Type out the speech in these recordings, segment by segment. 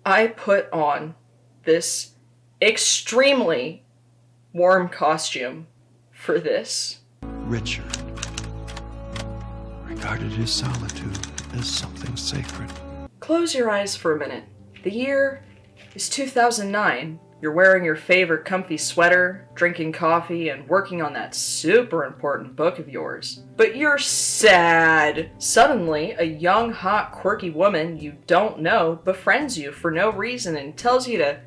I put on this extremely warm costume for this. Richard regarded his solitude as something sacred. Close your eyes for a minute. The year is 2009. You're wearing your favorite comfy sweater, drinking coffee, and working on that super important book of yours. But you're sad! Suddenly, a young, hot, quirky woman you don't know befriends you for no reason and tells you to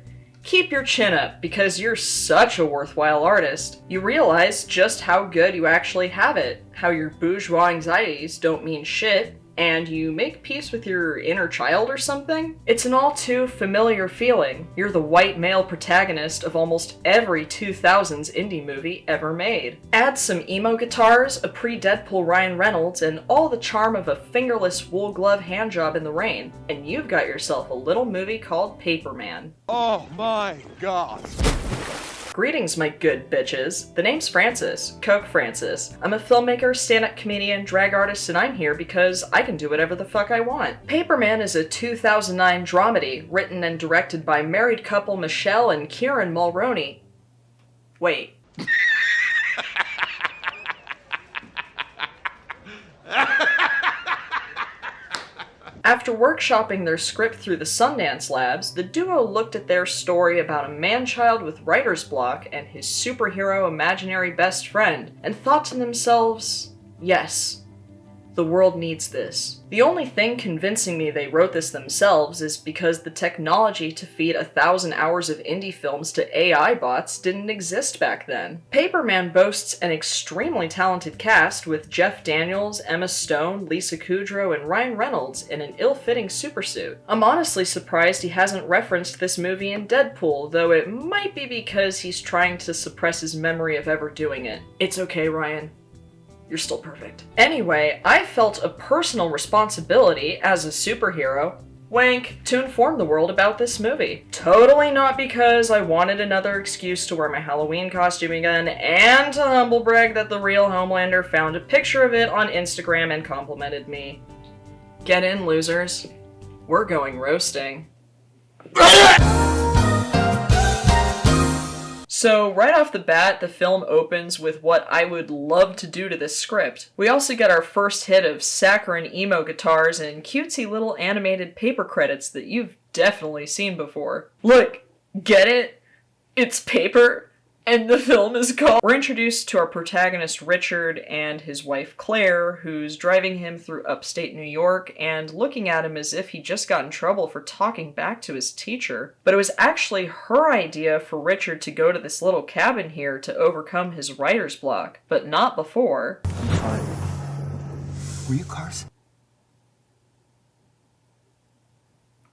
keep your chin up because you're such a worthwhile artist. You realize just how good you actually have it, how your bourgeois anxieties don't mean shit, and you make peace with your inner child or something? It's an all too familiar feeling. You're the white male protagonist of almost every 2000s indie movie ever made. Add some emo guitars, a pre-Deadpool Ryan Reynolds, and all the charm of a fingerless wool glove handjob in the rain, and you've got yourself a little movie called Paperman. Oh my god. Greetings, my good bitches. The name's Francis, Coke Francis. I'm a filmmaker, stand-up comedian, drag artist, and I'm here because I can do whatever the fuck I want. Paperman is a 2009 dramedy written and directed by married couple Michelle and Kieran Mulroney. Wait. After workshopping their script through the Sundance Labs, the duo looked at their story about a man-child with writer's block and his superhero imaginary best friend, and thought to themselves, yes, the world needs this. The only thing convincing me they wrote this themselves is because the technology to feed 1,000 hours of indie films to AI bots didn't exist back then. Paperman boasts an extremely talented cast with Jeff Daniels, Emma Stone, Lisa Kudrow, and Ryan Reynolds in an ill-fitting supersuit. I'm honestly surprised he hasn't referenced this movie in Deadpool, though it might be because he's trying to suppress his memory of ever doing it. It's okay, Ryan. You're still perfect. Anyway, I felt a personal responsibility as a superhero, wink, to inform the world about this movie. Totally not because I wanted another excuse to wear my Halloween costume again, and to humble brag that the real Homelander found a picture of it on Instagram and complimented me. Get in, losers. We're going roasting. So, right off the bat, the film opens with what I would love to do to this script. We also get our first hit of saccharine emo guitars and cutesy little animated paper credits that you've definitely seen before. Look, get it? It's paper, and the film is called... We're introduced to our protagonist Richard and his wife Claire, who's driving him through upstate New York and looking at him as if he just got in trouble for talking back to his teacher. But it was actually her idea for Richard to go to this little cabin here to overcome his writer's block, but not before. Fine. Were you Carson?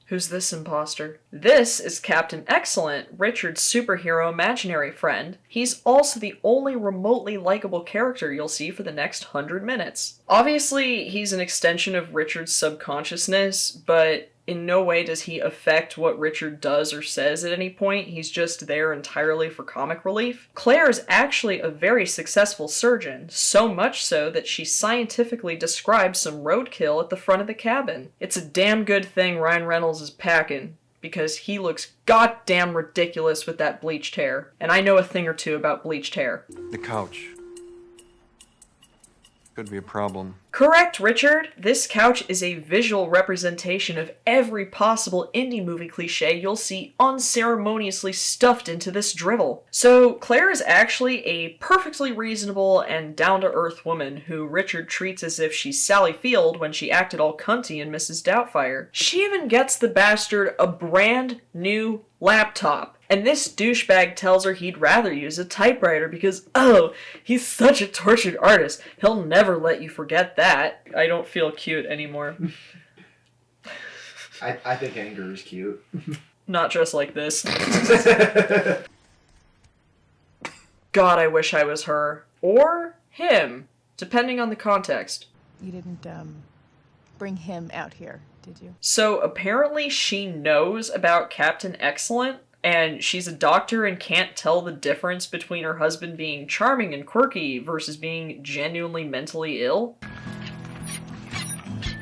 Who's this imposter? This is Captain Excellent, Richard's superhero imaginary friend. He's also the only remotely likable character you'll see for the next 100 minutes. Obviously, he's an extension of Richard's subconsciousness, but in no way does he affect what Richard does or says at any point. He's just there entirely for comic relief. Claire is actually a very successful surgeon, so much so that she scientifically describes some roadkill at the front of the cabin. It's a damn good thing Ryan Reynolds is packing, because he looks goddamn ridiculous with that bleached hair. And I know a thing or two about bleached hair. The couch. Could be a problem. Correct, Richard! This couch is a visual representation of every possible indie movie cliche you'll see unceremoniously stuffed into this drivel. So, Claire is actually a perfectly reasonable and down-to-earth woman who Richard treats as if she's Sally Field when she acted all cunty in Mrs. Doubtfire. She even gets the bastard a brand new laptop. And this douchebag tells her he'd rather use a typewriter because, oh, he's such a tortured artist. He'll never let you forget that. I don't feel cute anymore. I think anger is cute. Not just like this. God, I wish I was her. Or him, depending on the context. You didn't, bring him out here, did you? So apparently she knows about Captain Excellent, and she's a doctor and can't tell the difference between her husband being charming and quirky versus being genuinely mentally ill.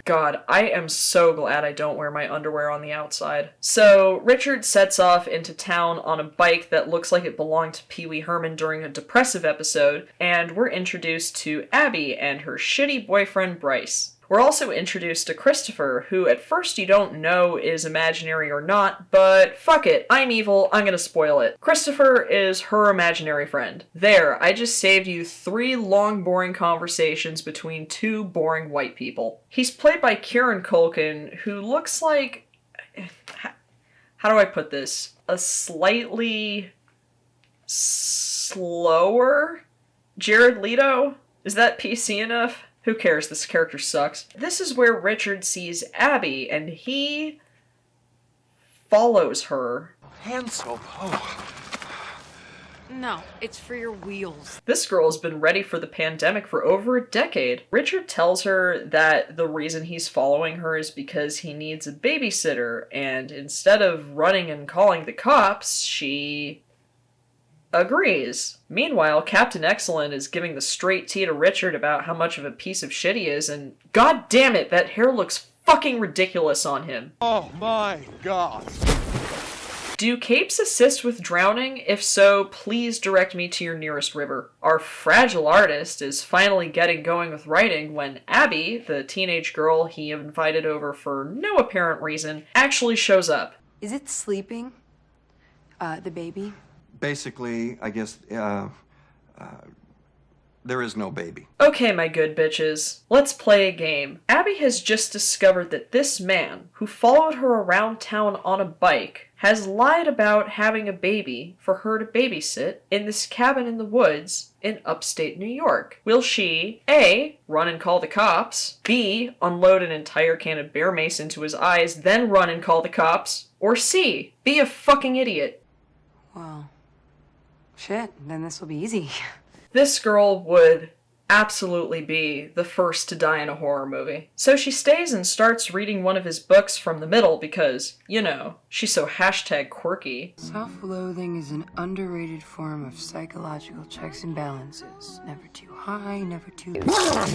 God, I am so glad I don't wear my underwear on the outside. So, Richard sets off into town on a bike that looks like it belonged to Pee Wee Herman during a depressive episode, and we're introduced to Abby and her shitty boyfriend Bryce. We're also introduced to Christopher, who at first you don't know is imaginary or not, but fuck it, I'm evil, I'm gonna spoil it. Christopher is her imaginary friend. There, I just saved you 3 long boring conversations between 2 boring white people. He's played by Kieran Culkin, who looks like... how do I put this? A slightly... slower Jared Leto? Is that PC enough? Who cares? This character sucks. This is where Richard sees Abby, and he follows her. Hand soap. Oh. No, it's for your wheels. This girl has been ready for the pandemic for over a decade. Richard tells her that the reason he's following her is because he needs a babysitter, and instead of running and calling the cops, she... agrees. Meanwhile, Captain Excellent is giving the straight tea to Richard about how much of a piece of shit he is, and god damn it, that hair looks fucking ridiculous on him. Oh my god. Do capes assist with drowning? If so, please direct me to your nearest river. Our fragile artist is finally getting going with writing when Abby, the teenage girl he invited over for no apparent reason, actually shows up. Is it sleeping? The baby? Basically, I guess, there is no baby. Okay, my good bitches, let's play a game. Abby has just discovered that this man, who followed her around town on a bike, has lied about having a baby for her to babysit in this cabin in the woods in upstate New York. Will she, A, run and call the cops, B, unload an entire can of bear mace into his eyes, then run and call the cops, or C, be a fucking idiot? Well, shit, then this will be easy. This girl would absolutely be the first to die in a horror movie. So she stays and starts reading one of his books from the middle because, you know, she's so hashtag quirky. Self-loathing is an underrated form of psychological checks and balances. Never too high, never too low.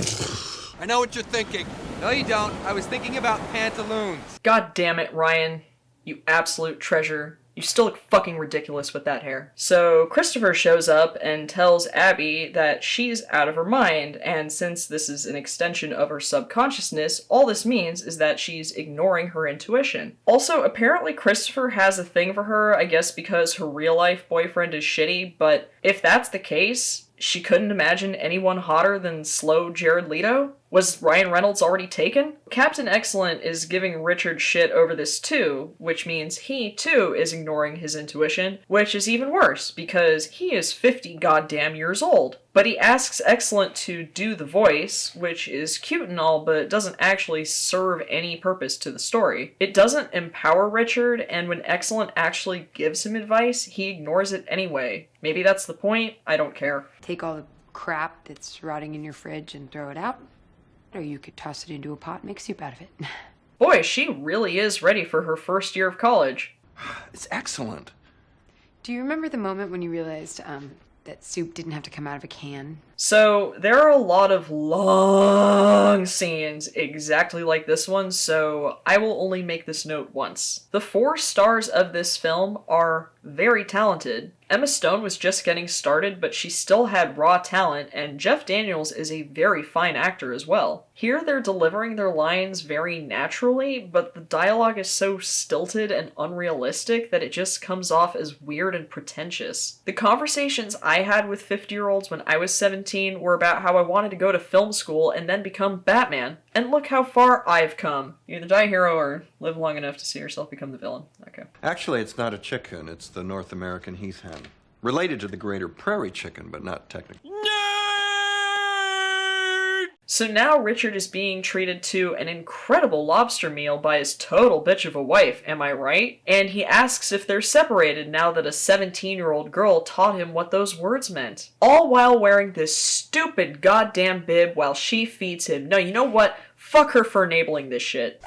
I know what you're thinking. No, you don't. I was thinking about pantaloons. God damn it, Ryan. You absolute treasure. You still look fucking ridiculous with that hair. So Christopher shows up and tells Abby that she's out of her mind, and since this is an extension of her subconsciousness, all this means is that she's ignoring her intuition. Also, apparently Christopher has a thing for her, I guess because her real-life boyfriend is shitty, but if that's the case, she couldn't imagine anyone hotter than slow Jared Leto? Was Ryan Reynolds already taken? Captain Excellent is giving Richard shit over this too, which means he too is ignoring his intuition, which is even worse because he is 50 goddamn years old. But he asks Excellent to do the voice, which is cute and all, but doesn't actually serve any purpose to the story. It doesn't empower Richard, and when Excellent actually gives him advice, he ignores it anyway. Maybe that's the point, I don't care. Take all the crap that's rotting in your fridge and throw it out. Or you could toss it into a pot and make soup out of it. Boy, she really is ready for her first year of college. It's excellent. Do you remember the moment when you realized that soup didn't have to come out of a can? So, there are a lot of long scenes exactly like this one, so I will only make this note once. The 4 stars of this film are very talented. Emma Stone was just getting started, but she still had raw talent, and Jeff Daniels is a very fine actor as well. Here they're delivering their lines very naturally, but the dialogue is so stilted and unrealistic that it just comes off as weird and pretentious. The conversations I had with 50-year-olds when I was 17 were about how I wanted to go to film school and then become Batman. And look how far I've come. You either die a hero or live long enough to see yourself become the villain. Okay. Actually, it's not a chicken. It's the North American heath hen. Related to the greater prairie chicken, but not technically. So now Richard is being treated to an incredible lobster meal by his total bitch of a wife, am I right? And he asks if they're separated now that a 17-year-old girl taught him what those words meant. All while wearing this stupid goddamn bib while she feeds him. No, you know what? Fuck her for enabling this shit.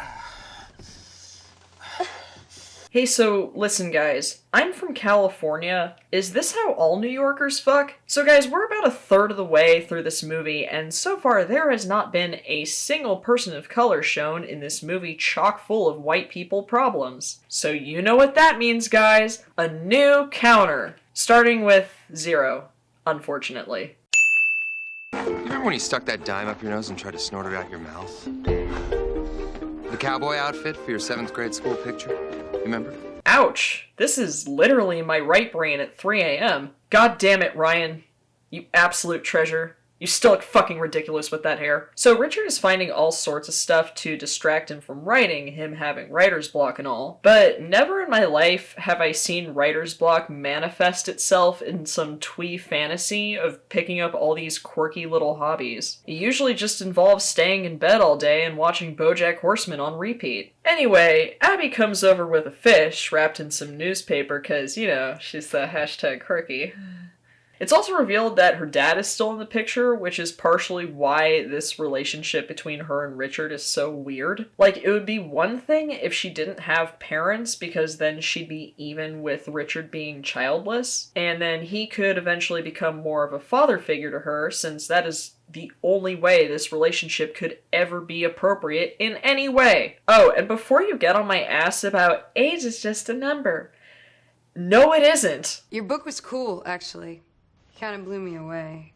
Hey, so listen guys, I'm from California. Is this how all New Yorkers fuck? So guys, we're about a third of the way through this movie, and so far there has not been a single person of color shown in this movie chock full of white people problems. So you know what that means, guys. A new counter. Starting with 0, unfortunately. You remember when you stuck that dime up your nose and tried to snort it out your mouth? The cowboy outfit for your 7th grade school picture? You remember? Ouch! This is literally my right brain at 3 a.m. God damn it, Ryan. You absolute treasure. You still look fucking ridiculous with that hair. So Richard is finding all sorts of stuff to distract him from writing, him having writer's block and all. But never in my life have I seen writer's block manifest itself in some twee fantasy of picking up all these quirky little hobbies. It usually just involves staying in bed all day and watching BoJack Horseman on repeat. Anyway, Abby comes over with a fish wrapped in some newspaper cause, you know, she's the hashtag quirky. It's also revealed that her dad is still in the picture, which is partially why this relationship between her and Richard is so weird. Like, it would be one thing if she didn't have parents, because then she'd be even with Richard being childless, and then he could eventually become more of a father figure to her, since that is the only way this relationship could ever be appropriate in any way. Oh, and before you get on my ass about age is just a number, no it isn't. Your book was cool, actually. Kind of blew me away.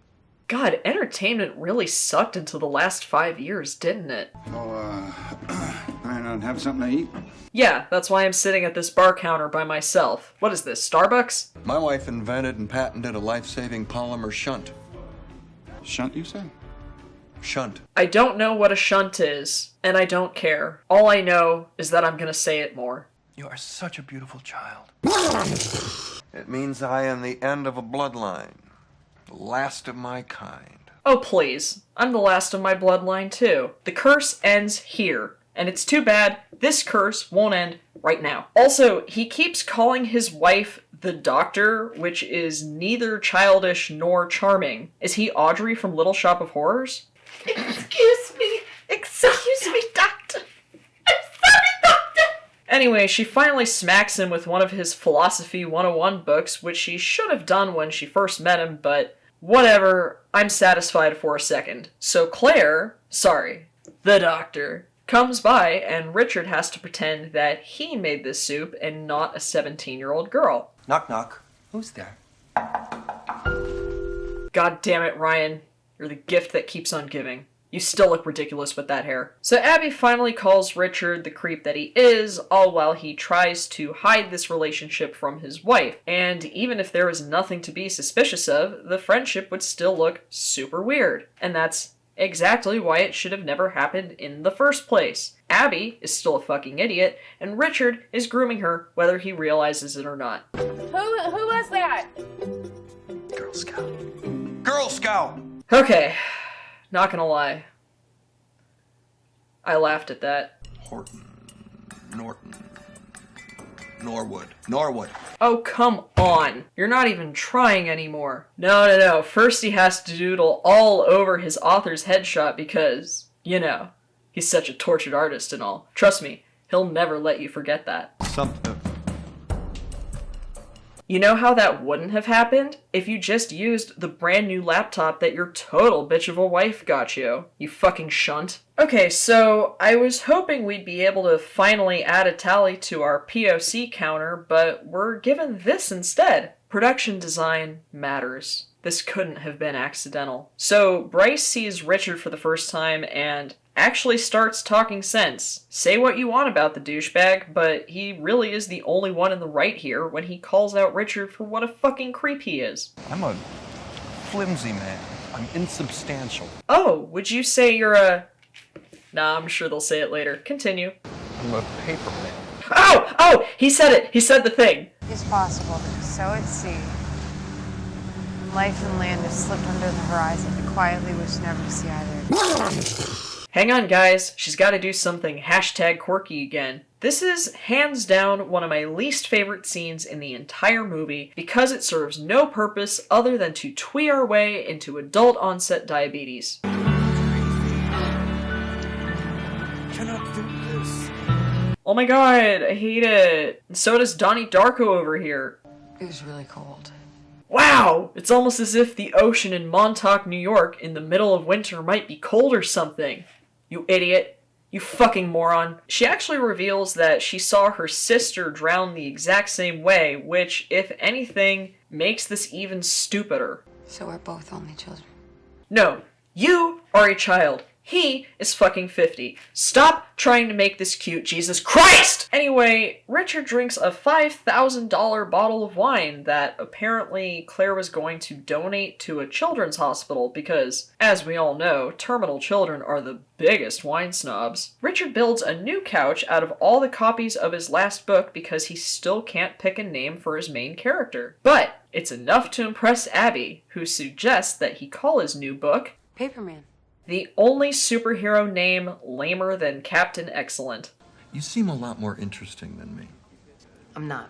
God, entertainment really sucked until the last 5 years, didn't it? Planning on have something to eat? Yeah, that's why I'm sitting at this bar counter by myself. What is this, Starbucks? My wife invented and patented a life-saving polymer shunt. Shunt, you said? Shunt. I don't know what a shunt is, and I don't care. All I know is that I'm gonna say it more. You are such a beautiful child. It means I am the end of a bloodline. The last of my kind. Oh please, I'm the last of my bloodline too. The curse ends here, and it's too bad this curse won't end right now. Also, he keeps calling his wife the Doctor, which is neither childish nor charming. Is he Audrey from Little Shop of Horrors? Excuse me, Doctor. Anyway, she finally smacks him with one of his Philosophy 101 books, which she should have done when she first met him, but whatever, I'm satisfied for a second. So Claire, the Doctor, comes by and Richard has to pretend that he made this soup and not a 17-year-old girl. Knock knock. Who's there? God damn it, Ryan. You're the gift that keeps on giving. You still look ridiculous with that hair. So Abby finally calls Richard the creep that he is, all while he tries to hide this relationship from his wife. And even if there was nothing to be suspicious of, the friendship would still look super weird. And that's exactly why it should have never happened in the first place. Abby is still a fucking idiot, and Richard is grooming her whether he realizes it or not. Who was that? Girl Scout. Girl Scout! Okay. Not gonna lie. I laughed at that. Horton. Norton. Norwood. Oh, come on. You're not even trying anymore. No. First he has to doodle all over his author's headshot because, you know, he's such a tortured artist and all. Trust me, he'll never let you forget that. Something. You know how that wouldn't have happened? If you just used the brand new laptop that your total bitch of a wife got you. You fucking shunt. Okay, so I was hoping we'd be able to finally add a tally to our POC counter, but we're given this instead. Production design matters. This couldn't have been accidental. So Bryce sees Richard for the first time and actually starts talking sense. Say what you want about the douchebag, but he really is the only one in the right here when he calls out Richard for what a fucking creep he is. I'm a flimsy man. I'm insubstantial. Oh, would you say you're a... Nah, I'm sure they'll say it later. Continue. I'm a paper man. Oh! He said it! He said the thing! It's possible to sow at sea. Life and land have slipped under the horizon to quietly wish never to see either. Hang on, guys. She's got to do something hashtag quirky again. This is, hands down, one of my least favorite scenes in the entire movie because it serves no purpose other than to twee our way into adult-onset diabetes. Cannot do this. Oh my god, I hate it. And so does Donnie Darko over here. It was really cold. Wow! It's almost as if the ocean in Montauk, New York in the middle of winter might be cold or something. You idiot. You fucking moron. She actually reveals that she saw her sister drown the exact same way, which, if anything, makes this even stupider. So we're both only children. No, you are a child. He is fucking 50. Stop trying to make this cute, Jesus Christ! Anyway, Richard drinks a $5,000 bottle of wine that apparently Claire was going to donate to a children's hospital because, as we all know, terminal children are the biggest wine snobs. Richard builds a new couch out of all the copies of his last book because he still can't pick a name for his main character. But it's enough to impress Abby, who suggests that he call his new book Paperman. The only superhero name lamer than Captain Excellent. You seem a lot more interesting than me. I'm not.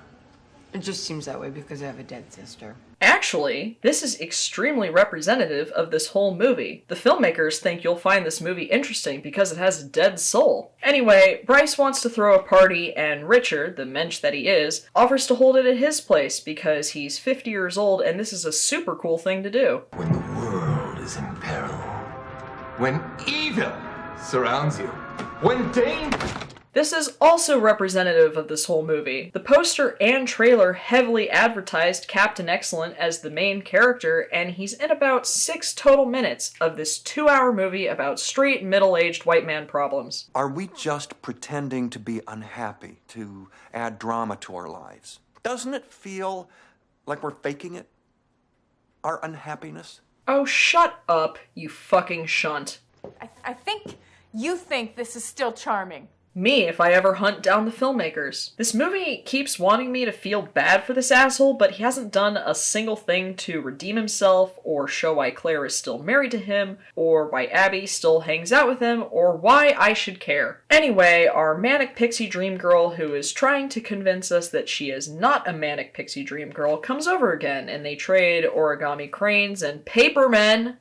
It just seems that way because I have a dead sister. Actually, this is extremely representative of this whole movie. The filmmakers think you'll find this movie interesting because it has a dead soul. Anyway, Bryce wants to throw a party and Richard, the mensch that he is, offers to hold it at his place because he's 50 years old and this is a super cool thing to do. When the world is in peril, when evil surrounds you, when danger... This is also representative of this whole movie. The poster and trailer heavily advertised Captain Excellent as the main character, and he's in about 6 total minutes of this 2-hour movie about straight, middle-aged white man problems. Are we just pretending to be unhappy to add drama to our lives? Doesn't it feel like we're faking it? Our unhappiness? Oh, shut up, you fucking shunt. I think you think this is still charming. Me, if I ever hunt down the filmmakers. This movie keeps wanting me to feel bad for this asshole, but he hasn't done a single thing to redeem himself, or show why Claire is still married to him, or why Abby still hangs out with him, or why I should care. Anyway, our manic pixie dream girl, who is trying to convince us that she is not a manic pixie dream girl, comes over again, and they trade origami cranes and paper men.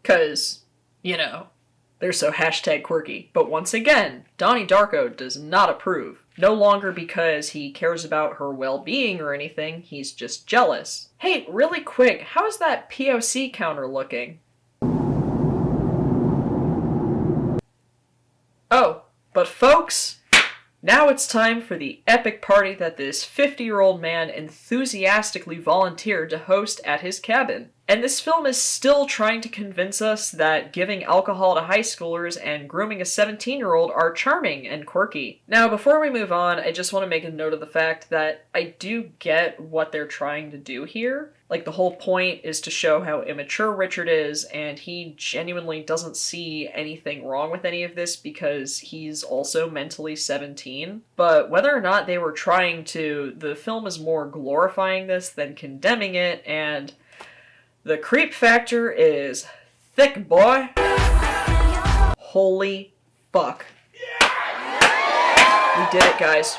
'Cause, you know, they're so hashtag quirky. But once again, Donnie Darko does not approve. No longer because he cares about her well-being or anything, he's just jealous. Hey, really quick, how's that POC counter looking? Oh, but folks, now it's time for the epic party that this 50-year-old man enthusiastically volunteered to host at his cabin. And this film is still trying to convince us that giving alcohol to high schoolers and grooming a 17-year-old are charming and quirky. Now, before we move on, I just want to make a note of the fact that I do get what they're trying to do here. Like, the whole point is to show how immature Richard is, and he genuinely doesn't see anything wrong with any of this because he's also mentally 17. But whether or not they were trying to, the film is more glorifying this than condemning it, and the creep factor is thick, boy. Holy fuck. We did it, guys.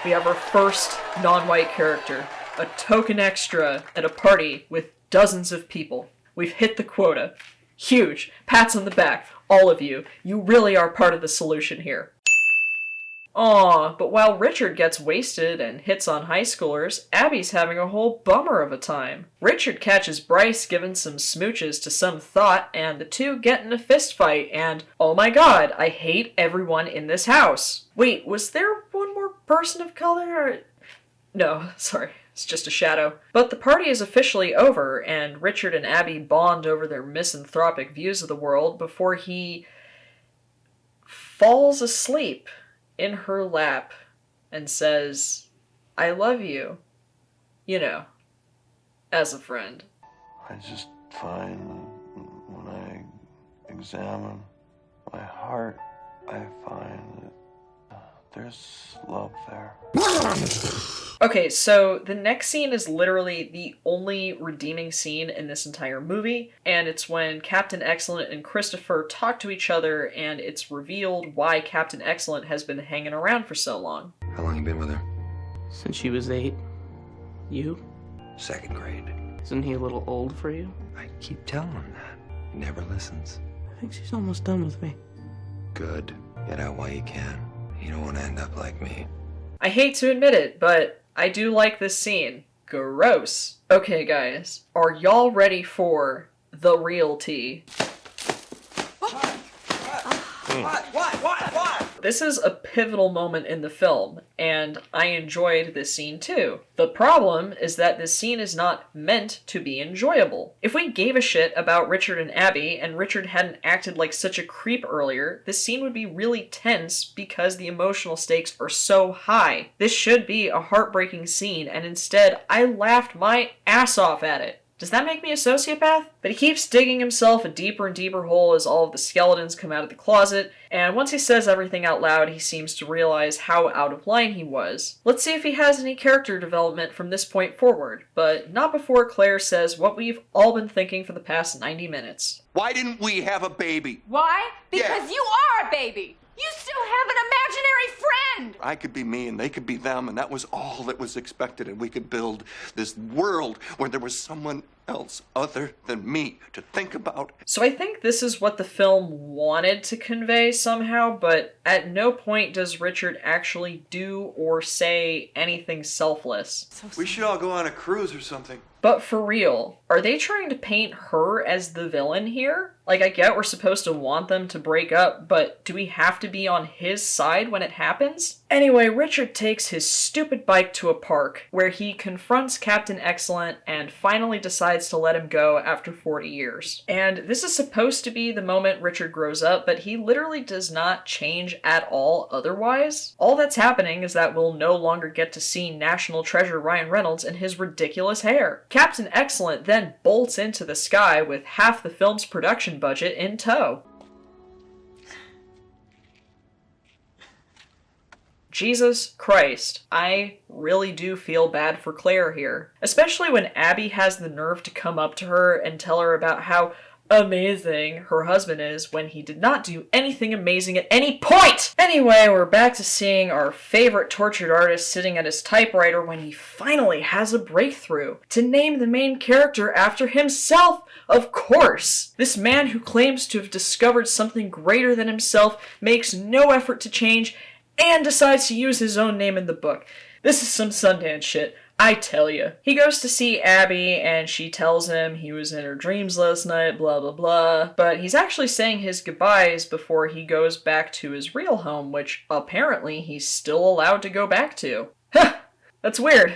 We have our first non-white character, a token extra at a party with dozens of people. We've hit the quota. Huge. Pats on the back. All of you. You really are part of the solution here. Aw, but while Richard gets wasted and hits on high schoolers, Abby's having a whole bummer of a time. Richard catches Bryce giving some smooches to some thought, and the two get in a fist fight, and oh my god, I hate everyone in this house. Wait, was there one more person of color? Or... No, sorry, it's just a shadow. But the party is officially over, and Richard and Abby bond over their misanthropic views of the world before he falls asleep in her lap and says, I love you. You know, as a friend. I just find when I examine my heart, I find that there's love there. Okay, so the next scene is literally the only redeeming scene in this entire movie, and it's when Captain Excellent and Christopher talk to each other, and it's revealed why Captain Excellent has been hanging around for so long. How long you been with her? Since she was 8. You? 2nd grade. Isn't he a little old for you? I keep telling him that. He never listens. I think she's almost done with me. Good. Get out while you can. You don't want to end up like me. I hate to admit it, but I do like this scene. Gross. Okay, guys, are y'all ready for the real tea? What? This is a pivotal moment in the film, and I enjoyed this scene too. The problem is that this scene is not meant to be enjoyable. If we gave a shit about Richard and Abby, and Richard hadn't acted like such a creep earlier, this scene would be really tense because the emotional stakes are so high. This should be a heartbreaking scene, and instead, I laughed my ass off at it. Does that make me a sociopath? But he keeps digging himself a deeper and deeper hole as all of the skeletons come out of the closet, and once he says everything out loud, he seems to realize how out of line he was. Let's see if he has any character development from this point forward, but not before Claire says what we've all been thinking for the past 90 minutes. Why didn't we have a baby? Why? Because you are a baby. You still have an imaginary friend. I could be me and they could be them, and that was all that was expected, and we could build this world where there was someone else other than me to think about. So I think this is what the film wanted to convey somehow, but at no point does Richard actually do or say anything selfless. We should all go on a cruise or something. But for real, are they trying to paint her as the villain here? Like, I get we're supposed to want them to break up, but do we have to be on his side when it happens? Anyway, Richard takes his stupid bike to a park, where he confronts Captain Excellent and finally decides to let him go after 40 years. And this is supposed to be the moment Richard grows up, but he literally does not change at all otherwise. All that's happening is that we'll no longer get to see National Treasure Ryan Reynolds and his ridiculous hair. Captain Excellent then bolts into the sky with half the film's production budget in tow. Jesus Christ, I really do feel bad for Claire here. Especially when Abby has the nerve to come up to her and tell her about how amazing her husband is when he did not do anything amazing at any point! Anyway, we're back to seeing our favorite tortured artist sitting at his typewriter when he finally has a breakthrough. To name the main character after himself, of course! This man who claims to have discovered something greater than himself makes no effort to change and decides to use his own name in the book. This is some Sundance shit, I tell you. He goes to see Abby, and she tells him he was in her dreams last night, blah blah blah, but he's actually saying his goodbyes before he goes back to his real home, which apparently he's still allowed to go back to. Huh! That's weird.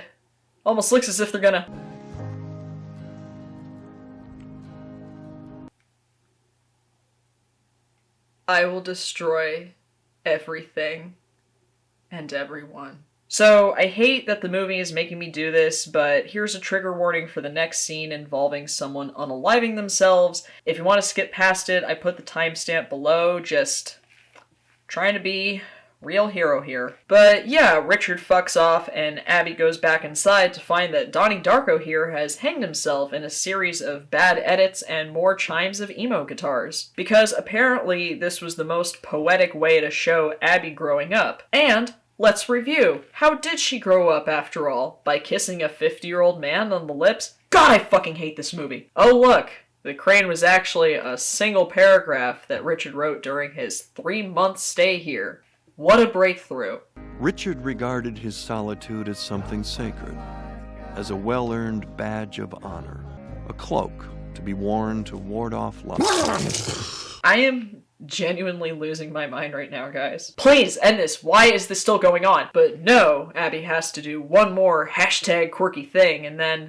Almost looks as if they're gonna... I will destroy everything and everyone. So, I hate that the movie is making me do this, but here's a trigger warning for the next scene involving someone unaliving themselves. If you want to skip past it, I put the timestamp below, just trying to be real hero here. But yeah, Richard fucks off, and Abby goes back inside to find that Donnie Darko here has hanged himself in a series of bad edits and more chimes of emo guitars. Because apparently this was the most poetic way to show Abby growing up. And let's review. How did she grow up after all? By kissing a 50-year-old man on the lips? God, I fucking hate this movie. Oh look, the crane was actually a single paragraph that Richard wrote during his 3-month stay here. What a breakthrough. Richard regarded his solitude as something sacred, as a well-earned badge of honor, a cloak to be worn to ward off love. I am genuinely losing my mind right now, guys. Please end this. Why is this still going on? But no, Abby has to do one more #quirky thing, and then...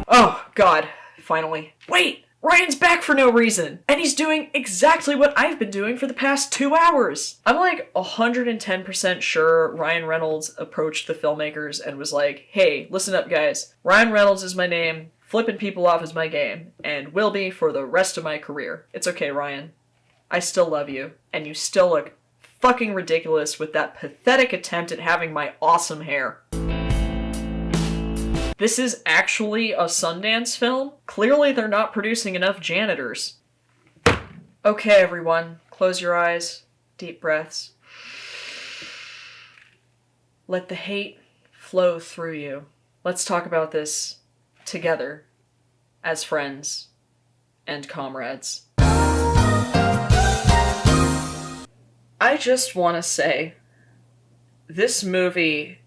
Oh, God. Finally. Wait! Ryan's back for no reason! And he's doing exactly what I've been doing for the past 2 hours! I'm like 110% sure Ryan Reynolds approached the filmmakers and was like, hey, listen up guys. Ryan Reynolds is my name, flipping people off is my game, and will be for the rest of my career. It's okay, Ryan. I still love you, and you still look fucking ridiculous with that pathetic attempt at having my awesome hair. This is actually a Sundance film? Clearly they're not producing enough janitors. Okay, everyone, close your eyes, deep breaths. Let the hate flow through you. Let's talk about this together, as friends and comrades. I just want to say, this movie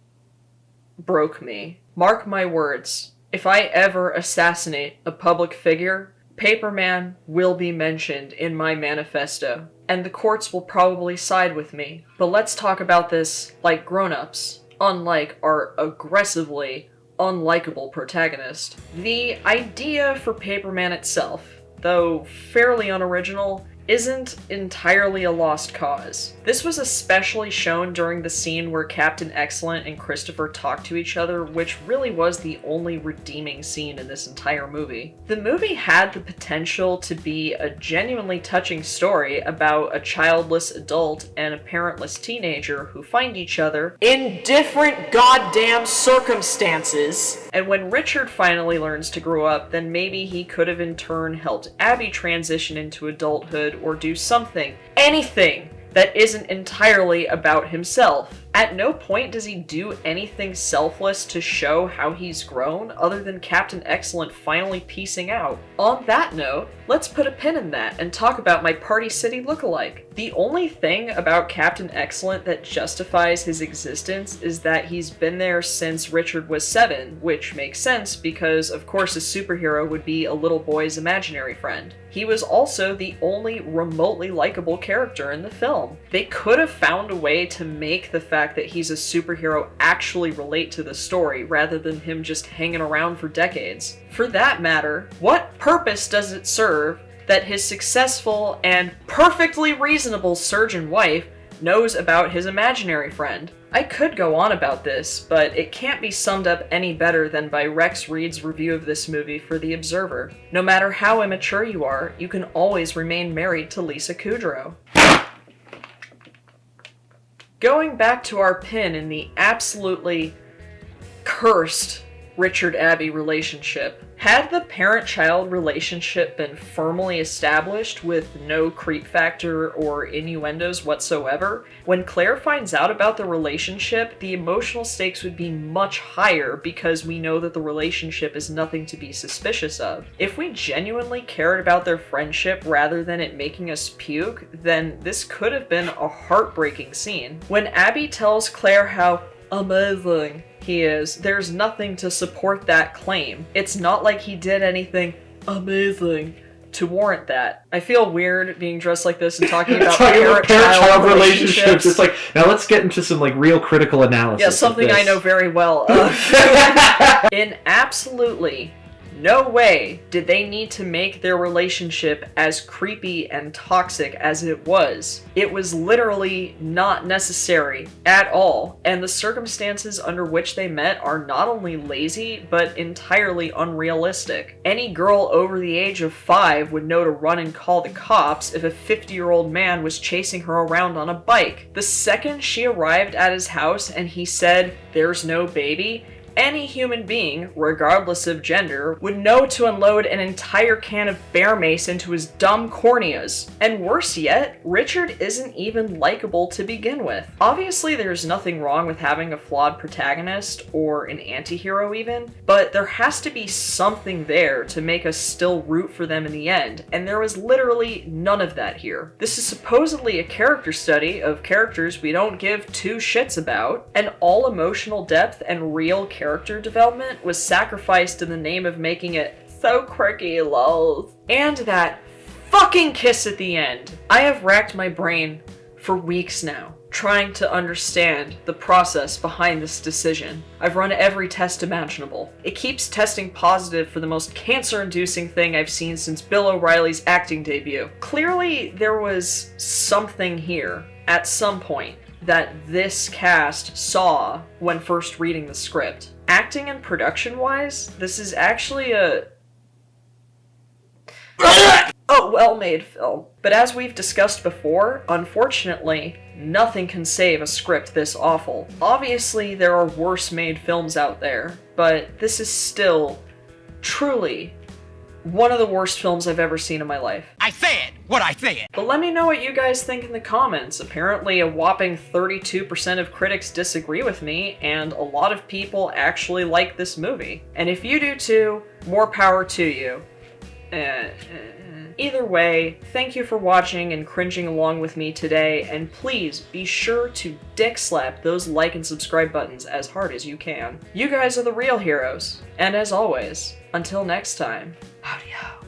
broke me. Mark my words. If I ever assassinate a public figure, Paperman will be mentioned in my manifesto, and the courts will probably side with me. But let's talk about this like grown-ups, unlike our aggressively unlikable protagonist. The idea for Paperman itself, though fairly unoriginal, isn't entirely a lost cause. This was especially shown during the scene where Captain Excellent and Christopher talk to each other, which really was the only redeeming scene in this entire movie. The movie had the potential to be a genuinely touching story about a childless adult and a parentless teenager who find each other in different goddamn circumstances. And when Richard finally learns to grow up, then maybe he could have in turn helped Abby transition into adulthood or do something, anything that isn't entirely about himself. At no point does he do anything selfless to show how he's grown, other than Captain Excellent finally piecing out. On that note, let's put a pin in that and talk about my Party City lookalike. The only thing about Captain Excellent that justifies his existence is that he's been there since Richard was 7, which makes sense because of course a superhero would be a little boy's imaginary friend. He was also the only remotely likable character in the film. They could have found a way to make the fact that he's a superhero actually relate to the story rather than him just hanging around for decades. For that matter, what purpose does it serve that his successful and perfectly reasonable surgeon wife knows about his imaginary friend? I could go on about this, but it can't be summed up any better than by Rex Reed's review of this movie for The Observer. No matter how immature you are, you can always remain married to Lisa Kudrow. Going back to our pin in the absolutely cursed Richard-Abby relationship, had the parent-child relationship been firmly established with no creep factor or innuendos whatsoever, when Claire finds out about the relationship, the emotional stakes would be much higher because we know that the relationship is nothing to be suspicious of. If we genuinely cared about their friendship rather than it making us puke, then this could have been a heartbreaking scene. When Abby tells Claire how amazing he is, there's nothing to support that claim. It's not like he did anything amazing to warrant that. I feel weird being dressed like this and talking about parent-child relationships. It's like, now let's get into some like real critical analysis. Yeah, something I know very well. In absolutely no way did they need to make their relationship as creepy and toxic as it was. It was literally not necessary at all, and the circumstances under which they met are not only lazy, but entirely unrealistic. Any girl over the age of 5 would know to run and call the cops if a 50-year-old man was chasing her around on a bike. The second she arrived at his house and he said, "There's no baby," any human being, regardless of gender, would know to unload an entire can of bear mace into his dumb corneas. And worse yet, Richard isn't even likable to begin with. Obviously, there's nothing wrong with having a flawed protagonist, or an anti-hero even, but there has to be something there to make us still root for them in the end, and there was literally none of that here. This is supposedly a character study of characters we don't give two shits about, and all emotional depth and real character development was sacrificed in the name of making it so quirky, lol. And that fucking kiss at the end. I have racked my brain for weeks now, trying to understand the process behind this decision. I've run every test imaginable. It keeps testing positive for the most cancer-inducing thing I've seen since Bill O'Reilly's acting debut. Clearly, there was something here, at some point, that this cast saw when first reading the script. Acting and production-wise, this is actually a well-made film. But as we've discussed before, unfortunately, nothing can save a script this awful. Obviously, there are worse-made films out there, but this is still truly one of the worst films I've ever seen in my life. I said what I said! But let me know what you guys think in the comments. Apparently a whopping 32% of critics disagree with me, and a lot of people actually like this movie. And if you do too, more power to you. again. Either way, thank you for watching and cringing along with me today, and please be sure to dick slap those like and subscribe buttons as hard as you can. You guys are the real heroes, and as always, until next time, howdy-ho.